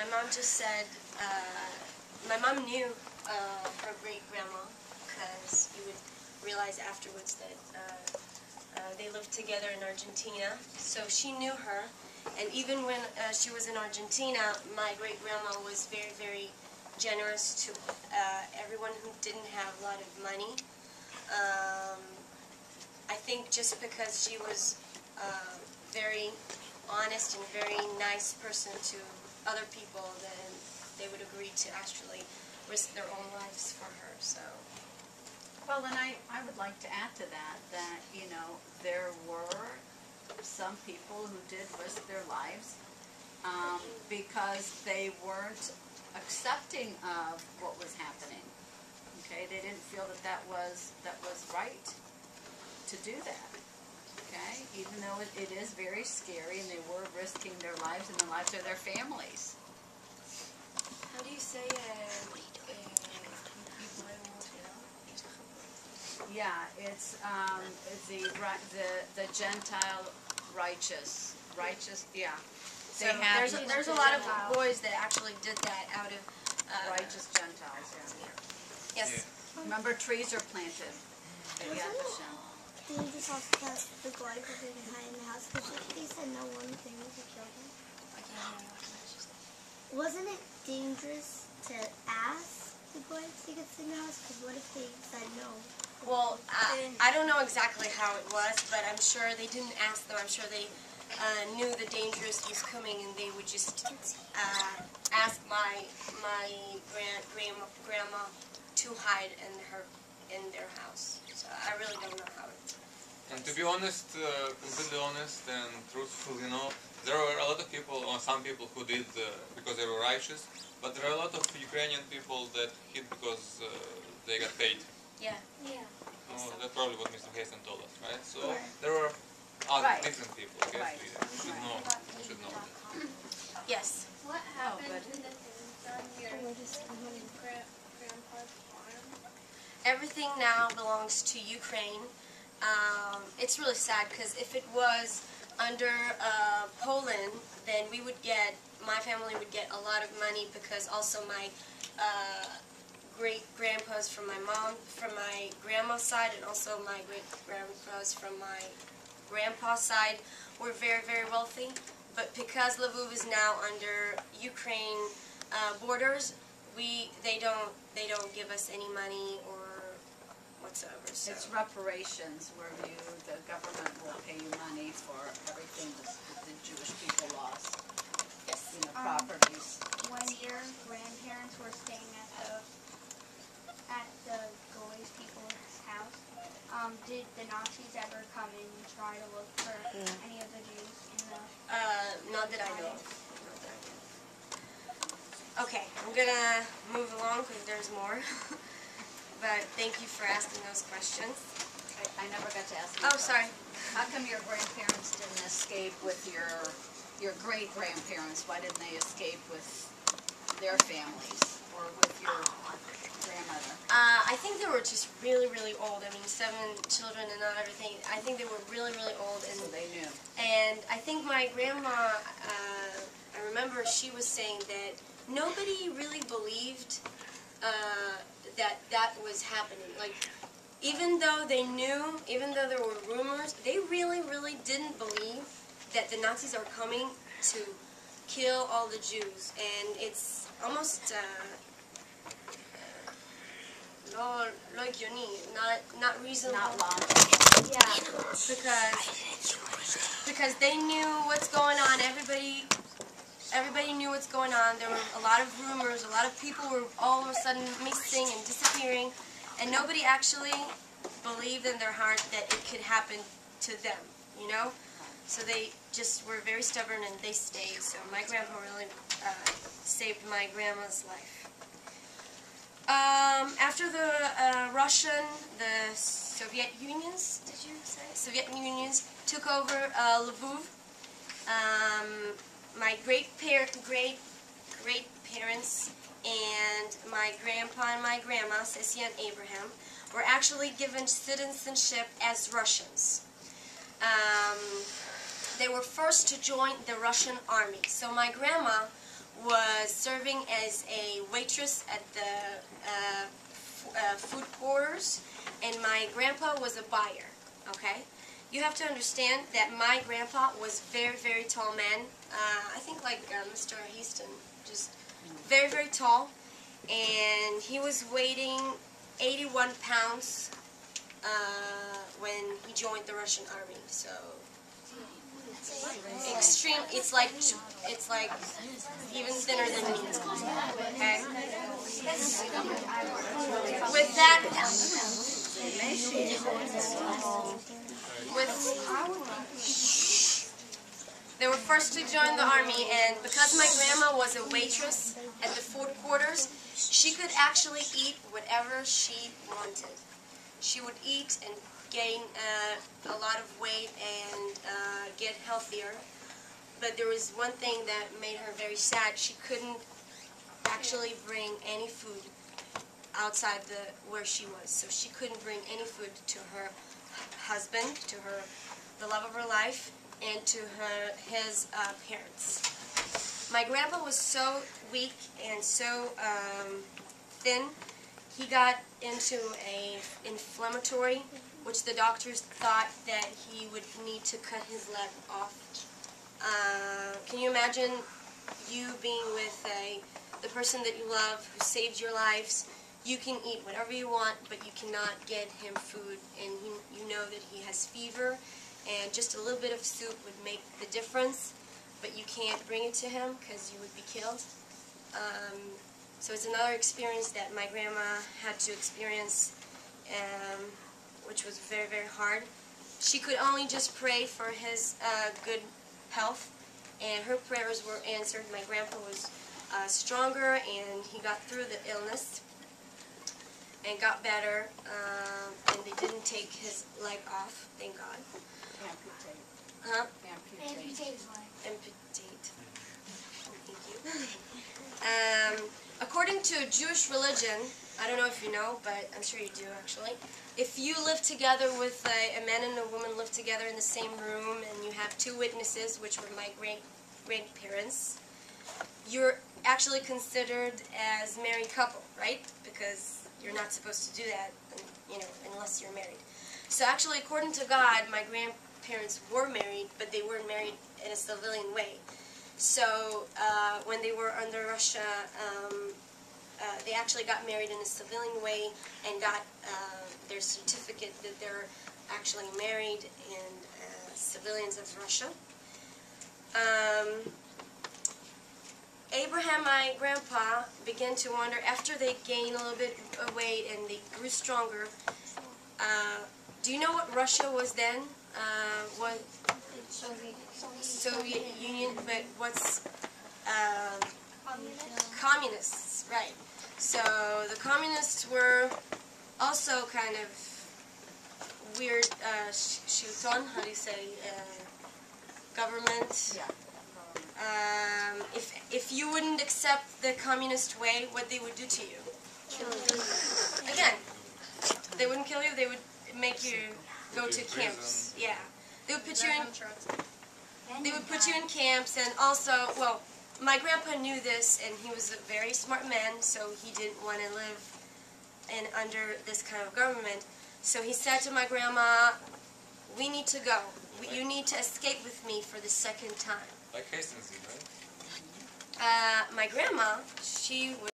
my mom just said, my mom knew her great-grandma, because you would realize afterwards that they lived together in Argentina, so she knew her. And even when she was in Argentina, my great-grandma was very, very generous to everyone who didn't have a lot of money. I think just because she was very honest and very nice person to other people, then they would agree to actually risk their own lives for her. So. Well, and I would like to add to that, you know, there were some people who did risk their lives because they weren't accepting of what was happening. Okay, they didn't feel that that was right to do that. Okay, even though it is very scary, and they were risking their lives and the lives of their families. How do you say Yeah, it's the Gentile righteous, yeah. So there's a lot of boys that actually did that out of righteous Gentiles. Yeah. Yes. Remember, trees are planted. Didn't this also tell the God who didn't hide in the house? Because they said no one thing was to kill him. Wasn't it dangerous to ask the boys to get in the house? Because what if they said no? Well, I don't know exactly how it was, but I'm sure they didn't ask them. I'm sure they knew the dangerous was coming, and they would just ask my grandma to hide in their house. So I really don't know how it. And to be honest, completely honest and truthful, you know, there were a lot of people, or some people who did because they were righteous, but there are a lot of Ukrainian people that hid because they got paid. Yeah. Yeah. That's probably what Mr. Hasten told us, right? So there were other different people. I guess we should know. That. Yes. What happened to the things on your grandpa's farm? Everything now belongs to Ukraine. It's really sad because if it was under Poland, then we would get, my family would get a lot of money, because also my great-grandpas from my mom, from my grandma's side, and also my great-grandpas from my grandpa's side were very, very wealthy. But because Lviv is now under Ukraine borders, they don't give us any money or whatsoever. So. It's reparations, where the government will pay you money for everything that the Jewish people lost. Yes. You know, properties. When your grandparents were staying at the Goy's people's house, did the Nazis ever come and try to look for any of the Jews in the... Not that I know of. Okay, I'm gonna move along because there's more. But thank you for asking those questions. I never got to ask you. Oh, sorry. How come your grandparents didn't escape with your great-grandparents? Why didn't they escape with their families or with your grandmother? I think they were just really, really old. I mean, 7 children and not everything. I think they were really, really old. And so they knew. And I think my grandma, I remember she was saying that nobody really believed that was happening. Like, even though they knew, even though there were rumors, they really, really didn't believe that the Nazis are coming to kill all the Jews. And it's almost not reasonable. Not long. Yeah, because they knew what's going on. Everybody knew what's going on. There were a lot of rumors. A lot of people were all of a sudden missing and disappearing, and nobody actually believed in their heart that it could happen to them, you know? So they just were very stubborn, and they stayed. So my grandpa really saved my grandma's life. After the the Soviet Unions, did you say? Soviet Unions took over Lviv. My great-great-great-parents and my grandpa and my grandma, Sissy and Abraham, were actually given citizenship as Russians. They were first to join the Russian army. So my grandma was serving as a waitress at the food quarters, and my grandpa was a buyer, okay? You have to understand that my grandpa was very, very tall man. I think like Mr. Houston, just very, very tall. And he was weighing 81 pounds when he joined the Russian army. So extreme. It's like even thinner than me. Okay. With that. They were first to join the army, and because my grandma was a waitress at the food quarters, she could actually eat whatever she wanted. She would eat and gain a lot of weight and get healthier. But there was one thing that made her very sad. She couldn't actually bring any food outside where she was. So she couldn't bring any food to her husband, to the love of her life, and to his parents. My grandpa was so weak and so thin, he got into an inflammatory, which the doctors thought that he would need to cut his leg off. Can you imagine you being with the person that you love, who saved your lives? You can eat whatever you want, but you cannot get him food, and you know that he has fever, and just a little bit of soup would make the difference, but you can't bring it to him because you would be killed. So it's another experience that my grandma had to experience, which was very, very hard. She could only just pray for his good health, and her prayers were answered. My grandpa was stronger, and he got through the illness and got better, and they didn't take his leg off, thank God. Amputate. Huh? Amputate. Amputate. Thank you. According to Jewish religion, I don't know if you know, but I'm sure you do actually, if you live together with a man and a woman live together in the same room, and you have two witnesses, which were my grandparents, you're actually considered as married couple, right? Because you're not supposed to do that, unless you're married. So actually, according to God, my grandparents were married, but they weren't married in a civilian way. So when they were under Russia, they actually got married in a civilian way and got their certificate that they're actually married and civilians of Russia. Abraham, my grandpa, began to wonder, after they gained a little bit of weight and they grew stronger, do you know what Russia was then? What Soviet Union, but what's communists, right? So the communists were also kind of weird, shilton, how do you say, government. Yeah. If you wouldn't accept the communist way, what they would do to you? Again, they wouldn't kill you, they would make you go to camps. Yeah. They would put you in camps, and also, well, my grandpa knew this, and he was a very smart man, so he didn't want to live under this kind of government. So he said to my grandma, we need to go. You need to escape with me for the second time. Like Hastings, right? My grandma, she was